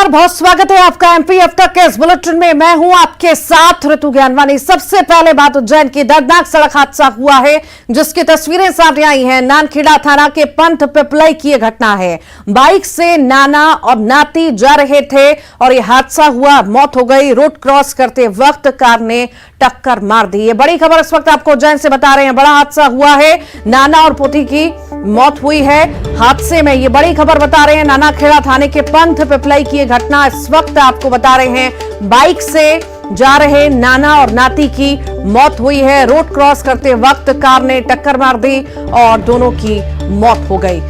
नमस्कार, बहुत स्वागत है आपका एमपी अब तक के इस बुलेटिन में। मैं हूं आपके साथ ऋतु ज्ञानवानी। सबसे पहले बात उज्जैन की दर्दनाक सड़क हादसा हुआ है जिसकी तस्वीरें सामने आई हैं। नानखेड़ा थाना के पंथ पिपलई की यह घटना है। बाइक से नाना और नाती जा रहे थे और यह हादसा हुआ, मौत हो गई। रोड क्रॉस करते वक्त कार ने टक्कर मार दी। ये बड़ी खबर इस वक्त आपको उज्जैन से बता रहे हैं। बड़ा हादसा हुआ है, नाना और पोती की मौत हुई है हादसे में। ये बड़ी खबर बता रहे हैं नानाखेड़ा थाने के पंथ पिपलई की घटना इस वक्त आपको बता रहे हैं। बाइक से जा रहे नाना और नाती की मौत हुई है। रोड क्रॉस करते वक्त कार ने टक्कर मार दी और दोनों की मौत हो गई।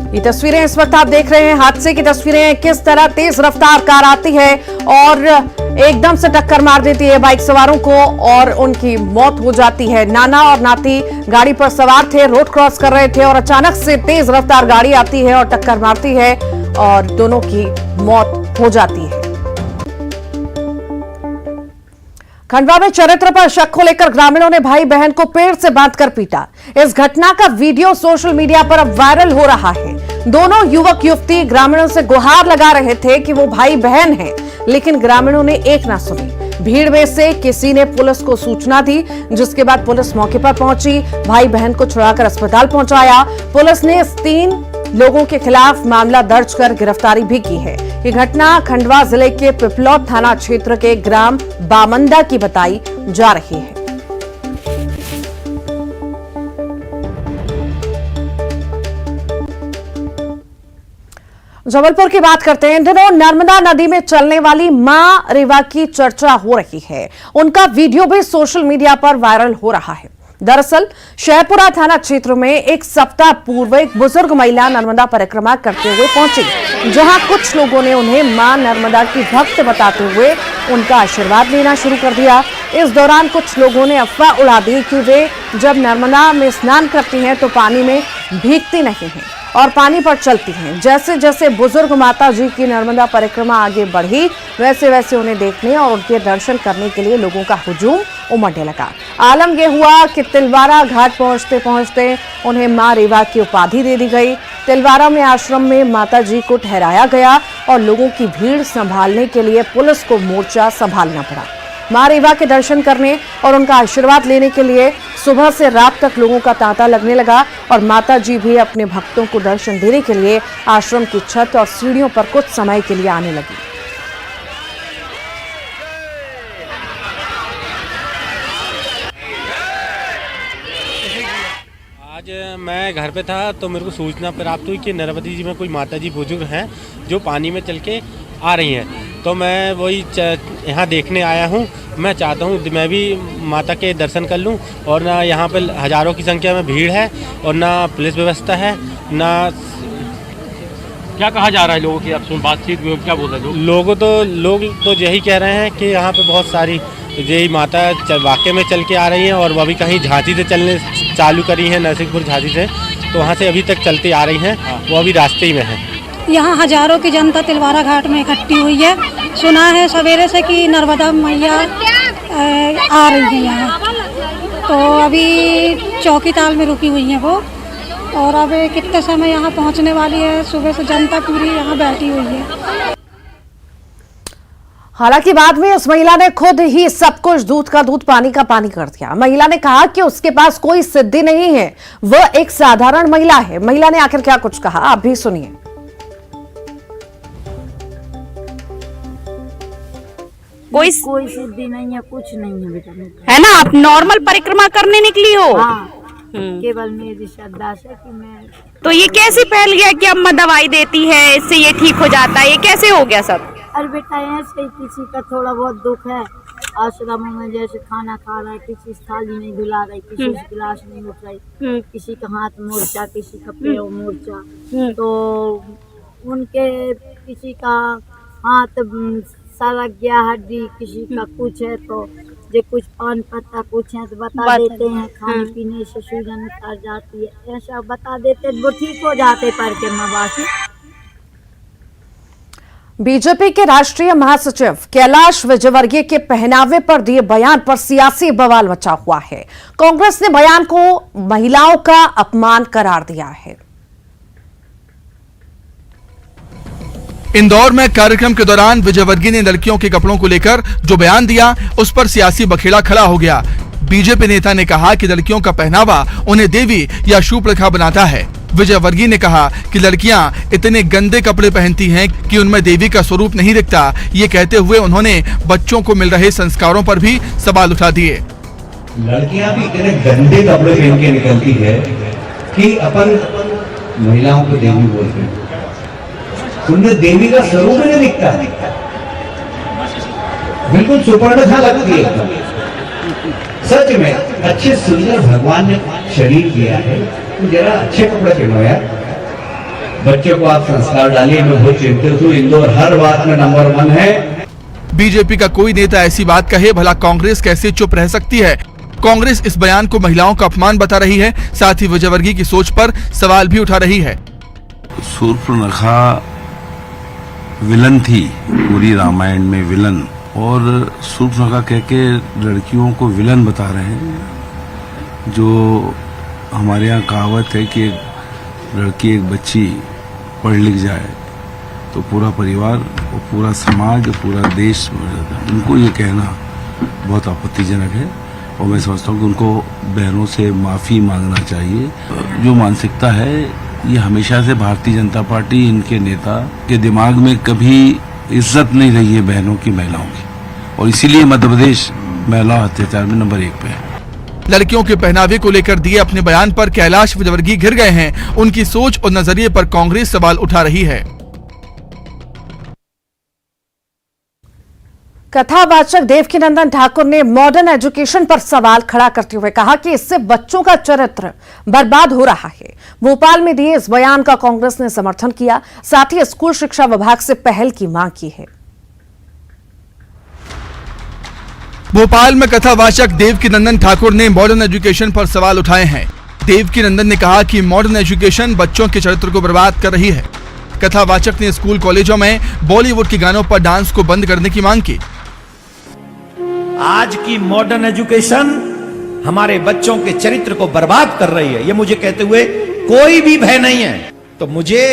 ये तस्वीरें इस वक्त आप देख रहे हैं, हादसे की तस्वीरें। किस तरह तेज रफ्तार कार आती है और एकदम से टक्कर मार देती है बाइक सवारों को और उनकी मौत हो जाती है। नाना और नाती गाड़ी पर सवार थे, रोड क्रॉस कर रहे थे और अचानक से तेज रफ्तार गाड़ी आती है और टक्कर मारती है और दोनों की मौत हो जाती है। खंडवा में चरित्र पर शक को लेकर ग्रामीणों ने भाई बहन को पेड़ से बांधकर पीटा। इस घटना का वीडियो सोशल मीडिया पर अब वायरल हो रहा है। दोनों युवक युवती ग्रामीणों से गुहार लगा रहे थे कि वो भाई बहन हैं, लेकिन ग्रामीणों ने एक ना सुनी। भीड़ में से किसी ने पुलिस को सूचना दी, जिसके बाद पुलिस मौके पर पहुंची, भाई बहन को छुड़ाकर अस्पताल पहुंचाया। पुलिस ने 3 लोगों के खिलाफ मामला दर्ज कर गिरफ्तारी भी की है। ये घटना खंडवा जिले के पिपलौद थाना क्षेत्र के ग्राम बामंदा की बताई जा रही है। जबलपुर की बात करते हैं। इन दिनों नर्मदा नदी में चलने वाली मां रेवा की चर्चा हो रही है। उनका वीडियो भी सोशल मीडिया पर वायरल हो रहा है। दरअसल शहपुरा थाना क्षेत्र में एक सप्ताह पूर्व एक बुजुर्ग महिला नर्मदा परिक्रमा करते हुए पहुंची, जहां कुछ लोगों ने उन्हें मां नर्मदा की भक्त बताते हुए उनका आशीर्वाद लेना शुरू कर दिया। इस दौरान कुछ लोगों ने अफवाह उड़ा दी कि वे जब नर्मदा में स्नान करती हैं तो पानी में भीगती नहीं हैं और पानी पर चलती हैं। जैसे जैसे बुजुर्ग माता जी की नर्मदा परिक्रमा आगे बढ़ी, वैसे वैसे उन्हें देखने और उनके दर्शन करने के लिए लोगों का हुजूम उमड़ने लगा। आलम यह हुआ कि तिलवारा घाट पहुंचते पहुंचते उन्हें मां रेवा की उपाधि दे दी गई। तिलवारा में आश्रम में माता जी को ठहराया गया और लोगों की भीड़ संभालने के लिए पुलिस को मोर्चा संभालना पड़ा। मां रेवा के दर्शन करने और उनका आशीर्वाद लेने के लिए सुबह से रात तक लोगों का तांता लगने लगा और माता जी भी अपने भक्तों को दर्शन देने के लिए आश्रम की छत और सीढ़ियों पर कुछ समय के लिए आने लगी। आज मैं घर पे था तो मेरे को सूचना प्राप्त हुई कि नर्मदा जी में कोई माता जी बुजुर्ग हैं जो पानी में चल के आ रही हैं। तो मैं वही यहाँ देखने आया हूँ। मैं चाहता हूँ मैं भी माता के दर्शन कर लूँ और ना यहाँ पे हज़ारों की संख्या में भीड़ है और ना पुलिस व्यवस्था है ना। क्या कहा जा रहा है लोगों की आप बातचीत में क्या बोल रहे हैं लोग तो यही कह रहे हैं कि यहाँ पे बहुत सारी यही माता वाकई में चल के आ रही हैं और वो अभी कहीं झांसी से चलने चालू करी हैं, नरसिंहपुर झांसी से, तो वहाँ से अभी तक चलती आ रही हैं। वो अभी रास्ते ही में है। यहाँ हजारों की जनता तिलवारा घाट में इकट्ठी हुई है। सुना है सवेरे से कि नर्मदा मैया आ रही है यहाँ, तो अभी चौकी ताल में रुकी हुई है वो और अब कितने समय यहाँ पहुँचने वाली है। सुबह से जनता पूरी यहाँ बैठी हुई है। हालांकि बाद में उस महिला ने खुद ही सब कुछ दूध का दूध पानी का पानी कर दिया। महिला ने कहा कि उसके पास कोई सिद्धि नहीं है, वह एक साधारण महिला है। महिला ने आखिर क्या कुछ कहा आप भी सुनिए। कोई सिद्धि नहीं है, कुछ नहीं है बेटा। है ना, आप नॉर्मल परिक्रमा करने निकली हो। हाँ, केवल मेरी श्रद्धा से कि मैं। तो ये कैसे फैल गया कि अम्मा दवाई देती है इससे ये ठीक हो जाता है, ये कैसे हो गया सब? अरे बेटा ऐसे ही किसी का थोड़ा बहुत दुख है, आश्रमों में जैसे खाना खा रहा है, किसी थाली नहीं धुला रही, किसी गिलास नहीं उठ रही, किसी का हाथ मोर्चा, किसी का पैर मोर्चा, तो उनके किसी का हाथ सड़क गया हड्डी, किसी का कुछ है तो जो कुछ पान पत्ता कुछ है तो बता देते हैं, खाने पीने से सूजन उतर जाती है, ऐसा बता देते वो ठीक हो जाते पर के मवासी। बीजेपी के राष्ट्रीय महासचिव कैलाश विजयवर्गीय के पहनावे पर दिए बयान पर सियासी बवाल मचा हुआ है। कांग्रेस ने बयान को महिलाओं का अपमान करार दिया है। इंदौर में कार्यक्रम के दौरान विजयवर्गीय ने लड़कियों के कपड़ों को लेकर जो बयान दिया, उस पर सियासी बखेड़ा खड़ा हो गया। बीजेपी नेता ने कहा कि लड़कियों का पहनावा उन्हें देवी या शूर्पणखा बनाता है। विजयवर्गीय ने कहा कि लड़कियां इतने गंदे कपड़े पहनती हैं कि उनमें देवी का स्वरूप नहीं दिखता। ये कहते हुए उन्होंने बच्चों को मिल रहे संस्कारों पर भी सवाल उठा दिए। लड़कियां भी इतने गंदे कपड़े पहन के निकलती है कि अपन महिलाओं को देवी बोलते हैं, उनमें देवी का स्वरूप नहीं दिखता, बिल्कुल सुपर्णखा लगती है एकदम। सच में अच्छे सुंदर भगवान ने शरीर दिया है, तो जरा अच्छे कपड़े पहनो यार। बच्चों को आप संस्कार डालिए। मैं बहुत चिंतित हूँ, इंदौर हर बात में नंबर 1 है। बीजेपी का कोई नेता ऐसी बात कहे, भला कांग्रेस कैसे चुप रह सकती है। कांग्रेस इस बयान को महिलाओं का अपमान बता रही है, साथ ही विजयवर्गीय की सोच पर सवाल भी उठा रही है। शूर्पणखा विलन थी पूरी रामायण में, विलन, और शूर्पणखा कह के लड़कियों को विलन बता रहे हैं। जो हमारे यहाँ कहावत है कि एक लड़की, एक बच्ची पढ़ लिख जाए तो पूरा परिवार और पूरा समाज और पूरा देश बढ़ जाता है। उनको ये कहना बहुत आपत्तिजनक है और मैं समझता हूँ कि उनको बहनों से माफ़ी मांगना चाहिए। जो मानसिकता है ये हमेशा से भारतीय जनता पार्टी, इनके नेता के दिमाग में कभी इज्जत नहीं रही है बहनों की, महिलाओं की, और इसीलिए मध्य प्रदेश महिला अत्याचार में नंबर 1 पे है। लड़कियों के पहनावे को लेकर दिए अपने बयान पर कैलाश विजयवर्गीय घिर गए हैं। उनकी सोच और नजरिए पर कांग्रेस सवाल उठा रही है। कथावाचक देवकीनंदन ठाकुर ने मॉडर्न एजुकेशन पर सवाल खड़ा करते हुए कहा कि इससे बच्चों का चरित्र बर्बाद हो रहा है। भोपाल में दिए इस बयान का कांग्रेस ने समर्थन किया, साथ ही स्कूल शिक्षा विभाग से पहल की मांग की है। भोपाल में कथावाचक देवकीनंदन ठाकुर ने मॉडर्न एजुकेशन पर सवाल उठाए हैं। देवकीनंदन ने कहा कि मॉडर्न एजुकेशन बच्चों के चरित्र को बर्बाद कर रही है। कथावाचक ने स्कूल कॉलेजों में बॉलीवुड के गानों पर डांस को बंद करने की मांग की। आज की मॉडर्न एजुकेशन हमारे बच्चों के चरित्र को बर्बाद कर रही है, ये मुझे कहते हुए कोई भी भय नहीं है। तो मुझे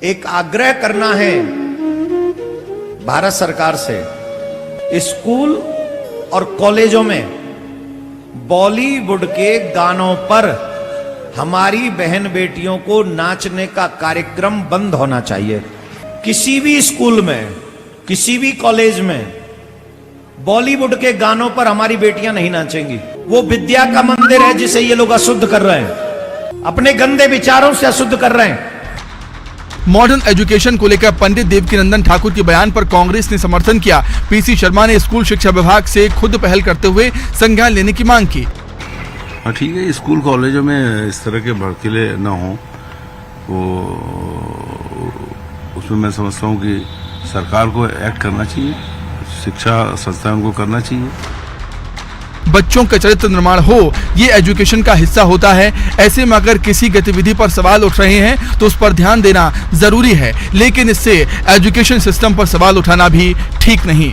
एक आग्रह करना है भारत सरकार से, स्कूल और कॉलेजों में बॉलीवुड के गानों पर हमारी बहन बेटियों को नाचने का कार्यक्रम बंद होना चाहिए। किसी भी स्कूल में, किसी भी कॉलेज में बॉलीवुड के गानों पर हमारी बेटियां नहीं नाचेंगी। वो विद्या का मंदिर है जिसे ये लोग अशुद्ध कर रहे हैं, अपने गंदे विचारों से अशुद्ध कर रहे हैं। मॉडर्न एजुकेशन को लेकर पंडित देवकीनंदन ठाकुर के बयान पर कांग्रेस ने समर्थन किया। पीसी शर्मा ने स्कूल शिक्षा विभाग से खुद पहल करते हुए संज्ञान लेने की मांग की। हाँ ठीक है, स्कूल कॉलेजों में इस तरह के भड़कीले न हो, वो उसमें मैं समझता हूँ कि सरकार को एक्ट करना चाहिए, शिक्षा संस्थान को करना चाहिए। बच्चों का चरित्र निर्माण हो, ये एजुकेशन का हिस्सा होता है। ऐसे में अगर किसी गतिविधि पर सवाल उठ रहे हैं तो उस पर ध्यान देना जरूरी है, लेकिन इससे एजुकेशन सिस्टम पर सवाल उठाना भी ठीक नहीं।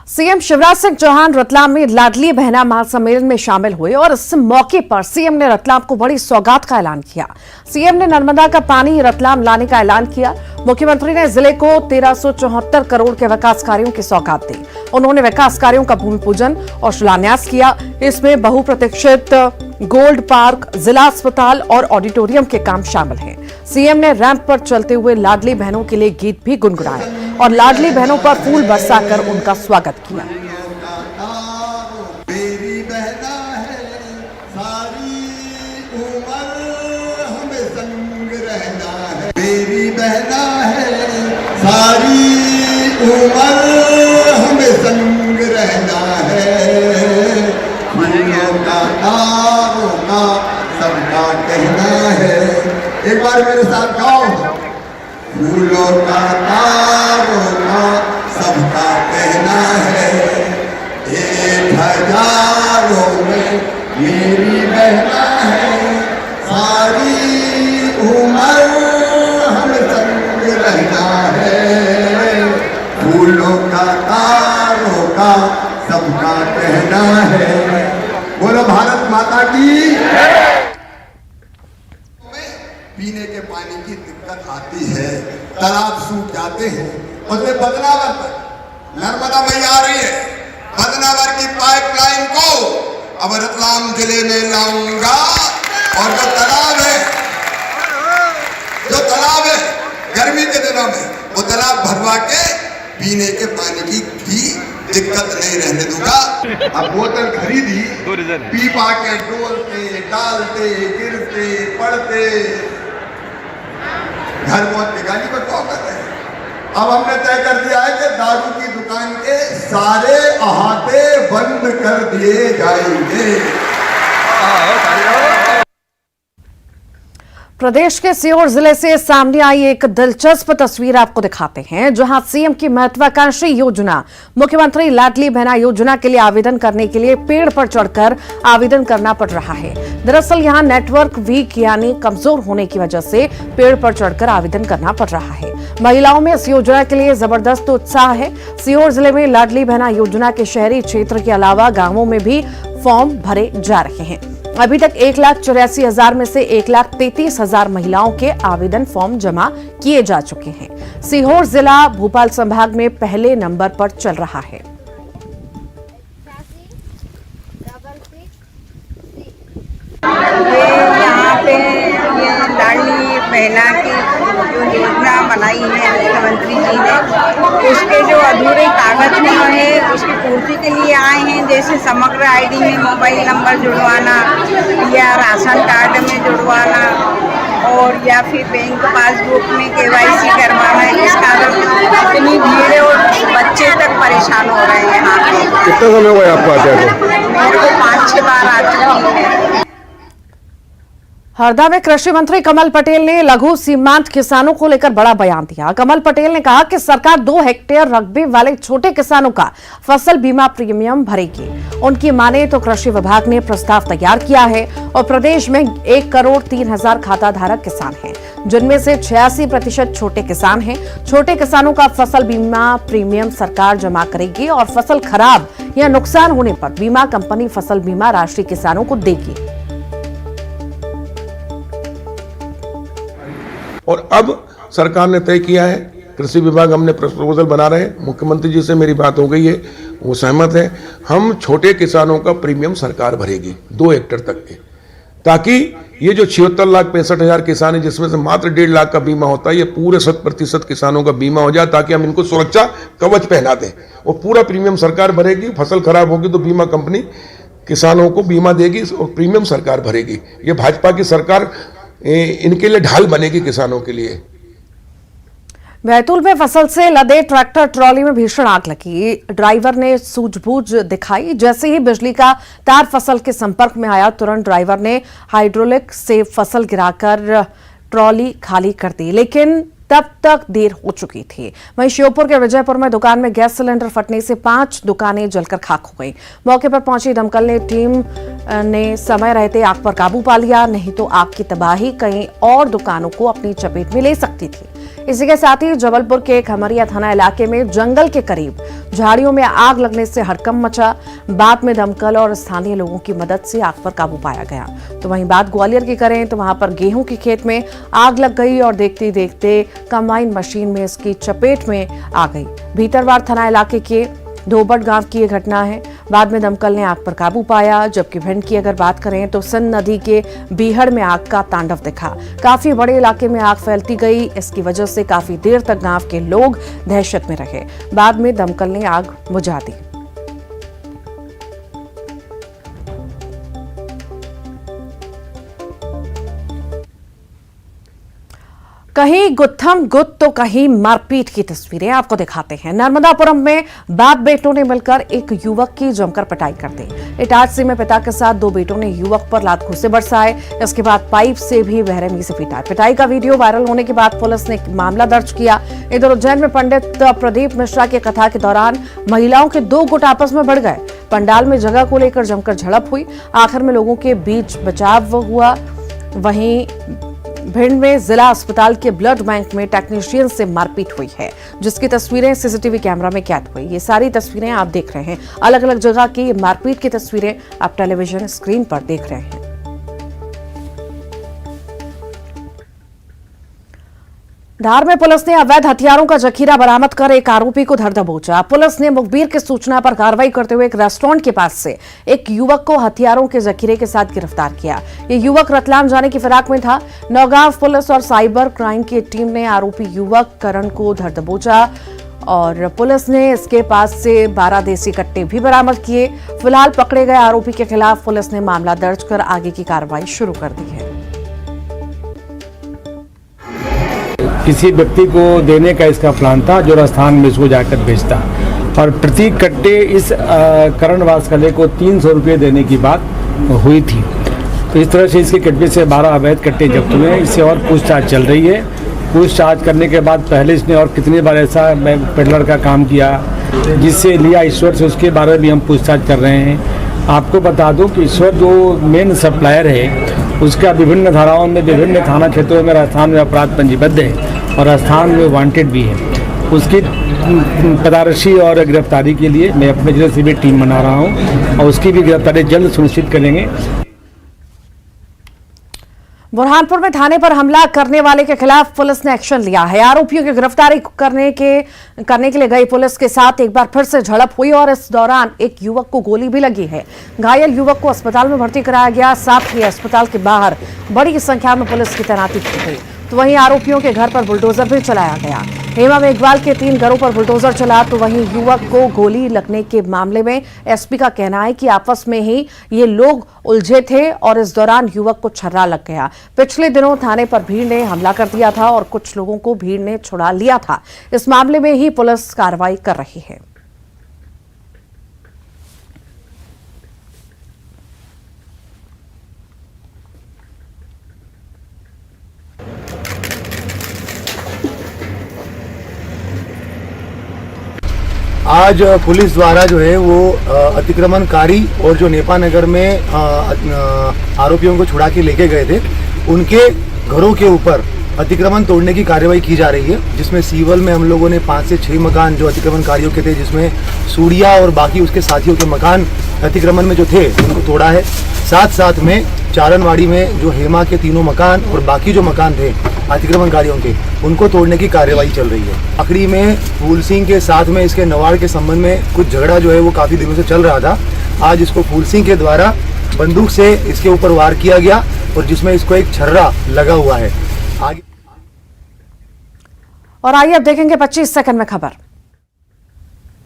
सीएम शिवराज सिंह चौहान रतलाम में लाडली बहना महासम्मेलन में शामिल हुए और इस मौके पर सीएम ने रतलाम को बड़ी सौगात का ऐलान किया। सीएम ने नर्मदा का पानी रतलाम लाने का ऐलान किया। मुख्यमंत्री ने जिले को 1374 करोड़ के विकास कार्यों की सौगात दी। उन्होंने विकास कार्यों का भूमि पूजन और शिलान्यास किया। इसमें बहुप्रतीक्षित गोल्ड पार्क, जिला अस्पताल और ऑडिटोरियम के काम शामिल हैं। सीएम ने रैंप पर चलते हुए लाडली बहनों के लिए गीत भी गुनगुनाए और लाडली बहनों पर फूल बरसाकर उनका स्वागत किया। मेरी बहना है सारी उम्र हमें संग रहना है, मेरी बहना है सारी उम्र हमें संग रहना है। फूलों का तारों का सबका कहना है, एक बार मेरे साथ गाओ। फूलों का तारों का सबका कहना है, 1000 में मेरी बहना है सारी उम्र हमें संग रहना है, फूलों का तारों का सबका कहना है। बोलो भारत माता की। पीने के पानी की दिक्कत आती है, तालाब सूख जाते हैं। उसमें बदनावर तक नर्मदा मैया आ रही है, बदनावर की पाइपलाइन को अब रतलाम जिले में लाऊंगा। और जो तालाब है गर्मी के दिनों में वो तालाब भरवा के पीने के पानी की भी दिक्कत नहीं रहने दूंगा। अब बोतल खरीदी, पी पा के डोलते डालते गिरते पड़ते घर बहुत निकाली पर क्या कर रहे हैं। अब हमने तय कर दिया है कि दारू की दुकान के सारे अहाते बंद कर दिए जाएंगे। प्रदेश के सीहोर जिले से सामने आई एक दिलचस्प तस्वीर आपको दिखाते हैं, जहां सीएम की महत्वाकांक्षी योजना मुख्यमंत्री लाडली बहना योजना के लिए आवेदन करने के लिए पेड़ पर चढ़कर आवेदन करना पड़ रहा है। दरअसल यहां नेटवर्क वीक यानी कमजोर होने की वजह से पेड़ पर चढ़कर आवेदन करना पड़ रहा है। महिलाओं में इस योजना के लिए जबरदस्त उत्साह है। सीहोर जिले में लाडली बहना योजना के शहरी क्षेत्र के अलावा गांवों में भी फॉर्म भरे जा रहे हैं। अभी तक 1,84,000 में से 1,33,000 महिलाओं के आवेदन फॉर्म जमा किए जा चुके हैं। सीहोर जिला भोपाल संभाग में पहले नंबर पर चल रहा है। यहाँ पे ये लाडली बहना की जो योजना बनाई है मुख्यमंत्री जी ने, उसके जो अधूरे कागज नहीं है उसकी पूर्ति के लिए आए हैं। जैसे समग्र आईडी में मोबाइल नंबर जुड़वाना या राशन कार्ड में जुड़वाना और या फिर बैंक पासबुक में KYC करवाना है। इस कारण इतनी भीड़ है और बच्चे तक परेशान हो रहे हैं यहाँ पे। कितना समय हुआ आपको आते हैं? मेरे को 5-6 बार आ चुकी है। हरदा में कृषि मंत्री कमल पटेल ने लघु सीमांत किसानों को लेकर बड़ा बयान दिया। कमल पटेल ने कहा कि सरकार 2 हेक्टेयर रकबे वाले छोटे किसानों का फसल बीमा प्रीमियम भरेगी। उनकी माने तो कृषि विभाग ने प्रस्ताव तैयार किया है और प्रदेश में 1,03,000 खाता धारक किसान हैं, जिनमें से 86% छोटे किसान हैं। छोटे किसानों का फसल बीमा प्रीमियम सरकार जमा करेगी और फसल खराब या नुकसान होने पर बीमा कंपनी फसल बीमा राशि किसानों को देगी। और अब सरकार ने तय किया है, कृषि विभाग हमने प्रपोजल बना रहे हैं, मुख्यमंत्री जी से मेरी बात हो गई है, वो सहमत है। हम छोटे किसानों का प्रीमियम सरकार भरेगी 2 हेक्टेयर तक के, ताकि ये जो 76,65,000 किसान है जिसमें से मात्र 1.5 लाख का बीमा होता है, ये पूरे 100% किसानों का बीमा हो जाए, ताकि हम इनको सुरक्षा कवच पहना दें। और पूरा प्रीमियम सरकार भरेगी। फसल खराब होगी तो बीमा कंपनी किसानों को बीमा देगी और प्रीमियम सरकार भरेगी। ये भाजपा की सरकार इनके लिए ढाल बनेगी किसानों के लिए। बैतूल में फसल से लदे ट्रैक्टर ट्रॉली में भीषण आग लगी। ड्राइवर ने सूझबूझ दिखाई। जैसे ही बिजली का तार फसल के संपर्क में आया, तुरंत ड्राइवर ने हाइड्रोलिक से फसल गिराकर ट्रॉली खाली कर दी, लेकिन तब तक देर हो चुकी थी। वहीं श्योपुर के विजयपुर में दुकान में गैस सिलेंडर फटने से 5 दुकानें जलकर खाक हो गई। मौके पर पहुंची दमकल टीम ने समय रहते आग पर काबू पा लिया, नहीं तो आग की तबाही कई और दुकानों को अपनी चपेट में ले सकती थी। इसी के साथ ही जबलपुर के खमरिया थाना इलाके में जंगल के करीब झाड़ियों में आग लगने से हड़कंप मचा। बाद में दमकल और स्थानीय लोगों की मदद से आग पर काबू पाया गया। तो वहीं बात ग्वालियर की करें तो वहां पर गेहूं के खेत में आग लग गई और देखते देखते कंबाइन मशीन में इसकी चपेट में आ गई। भीतरवार थाना इलाके के धोबट गांव की यह घटना है। बाद में दमकल ने आग पर काबू पाया। जबकि भिंड की अगर बात करें तो सिंध नदी के बीहड़ में आग का तांडव दिखा। काफी बड़े इलाके में आग फैलती गई। इसकी वजह से काफी देर तक गांव के लोग दहशत में रहे। बाद में दमकल ने आग बुझा दी। कहीं गुत्थम गुत्त तो कहीं मारपीट की तस्वीरें आपको दिखाते हैं। नर्मदापुरम में बाप बेटों ने मिलकर एक युवक की जमकर पिटाई कर दी। इटारसी में पिता के साथ 2 बेटों ने युवक पर लात घूंसे बरसाए। इसके बाद पाइप से भी बेरहमी से पीटा। पिटाई का वीडियो वायरल होने के बाद पुलिस ने मामला दर्ज किया। इधर उज्जैन में पंडित प्रदीप मिश्रा की कथा के दौरान महिलाओं के 2 गुट आपस में बढ़ गए। पंडाल में जगह को लेकर जमकर झड़प हुई। आखिर में लोगों के बीच बचाव हुआ। वहीं भिंड में जिला अस्पताल के ब्लड बैंक में टेक्नीशियन से मारपीट हुई है, जिसकी तस्वीरें सीसीटीवी कैमरा में कैद हुई। ये सारी तस्वीरें आप देख रहे हैं। अलग अलग जगह की मारपीट की तस्वीरें आप टेलीविजन स्क्रीन पर देख रहे हैं। धार में पुलिस ने अवैध हथियारों का जखीरा बरामद कर एक आरोपी को धर दबोचा। पुलिस ने मुखबिर की सूचना पर कार्रवाई करते हुए एक रेस्टोरेंट के पास से एक युवक को हथियारों के जखीरे के साथ गिरफ्तार किया। ये युवक रतलाम जाने की फिराक में था। नौगांव पुलिस और साइबर क्राइम की टीम ने आरोपी युवक करण को धर दबोचा और पुलिस ने इसके पास से 12 देसी कट्टे भी बरामद किए। फिलहाल पकड़े गए आरोपी के खिलाफ पुलिस ने मामला दर्ज कर आगे की कार्रवाई शुरू कर दी है। किसी व्यक्ति को देने का इसका प्लान था जो राजस्थान में इसको जाकर बेचता, और प्रति कट्टे इस करण वासकले को 300 रुपये देने की बात हुई थी। तो इस तरह से इसके कट्टे से 12 अवैध कट्टे जब्त हुए हैं। इससे और पूछताछ चल रही है। पूछताछ करने के बाद पहले इसने और कितनी बार ऐसा पेडलर का काम किया जिससे लिया ईश्वर से, उसके बारे में भी हम पूछताछ कर रहे हैं। आपको बता दूं कि ईश्वर जो मेन सप्लायर है उसका विभिन्न धाराओं में विभिन्न थाना क्षेत्रों में राजस्थान में अपराध पंजीबद्ध है और राजस्थान में वांटेड भी है। उसकी तलाशी और गिरफ्तारी के लिए मैं अपने जिले से भी टीम बना रहा हूं और उसकी भी गिरफ्तारी जल्द सुनिश्चित करेंगे। बुरहानपुर में थाने पर हमला करने वाले के खिलाफ पुलिस ने एक्शन लिया है। आरोपियों की गिरफ्तारी करने के लिए गई पुलिस के साथ एक बार फिर से झड़प हुई और इस दौरान एक युवक को गोली भी लगी है। घायल युवक को अस्पताल में भर्ती कराया गया। साथ ही अस्पताल के बाहर बड़ी संख्या में पुलिस की तैनाती की गई। तो वहीं आरोपियों के घर पर बुलडोजर भी चलाया गया। हेमा मेघवाल के 3 घरों पर बुलडोजर चला। तो वहीं युवक को गोली लगने के मामले में एसपी का कहना है कि आपस में ही ये लोग उलझे थे और इस दौरान युवक को छर्रा लग गया। पिछले दिनों थाने पर भीड़ ने हमला कर दिया था और कुछ लोगों को भीड़ ने छुड़ा लिया था। इस मामले में ही पुलिस कार्रवाई कर रही है। आज पुलिस द्वारा जो है वो अतिक्रमणकारी और जो नेपा नगर में आरोपियों को छुड़ा के लेके गए थे उनके घरों के ऊपर अतिक्रमण तोड़ने की कार्रवाई की जा रही है, जिसमें सीवल में हम लोगों ने 5 से 6 मकान जो अतिक्रमणकारियों के थे, जिसमें सूर्या और बाकी उसके साथियों के मकान अतिक्रमण में जो थे उनको तोड़ा है। साथ में चारणवाड़ी में जो हेमा के 3 मकान और बाकी जो मकान थे अतिक्रमणकारियों के उनको तोड़ने की कार्रवाई चल रही है। आखिरी में फूल सिंह के साथ में इसके नवाड़ के संबंध में कुछ झगड़ा जो है वो काफ़ी दिनों से चल रहा था। आज इसको फूल सिंह के द्वारा बंदूक से इसके ऊपर वार किया गया और जिसमें इसको एक छर्रा लगा हुआ है। आगे और आइए अब देखेंगे 25 सेकंड में खबर।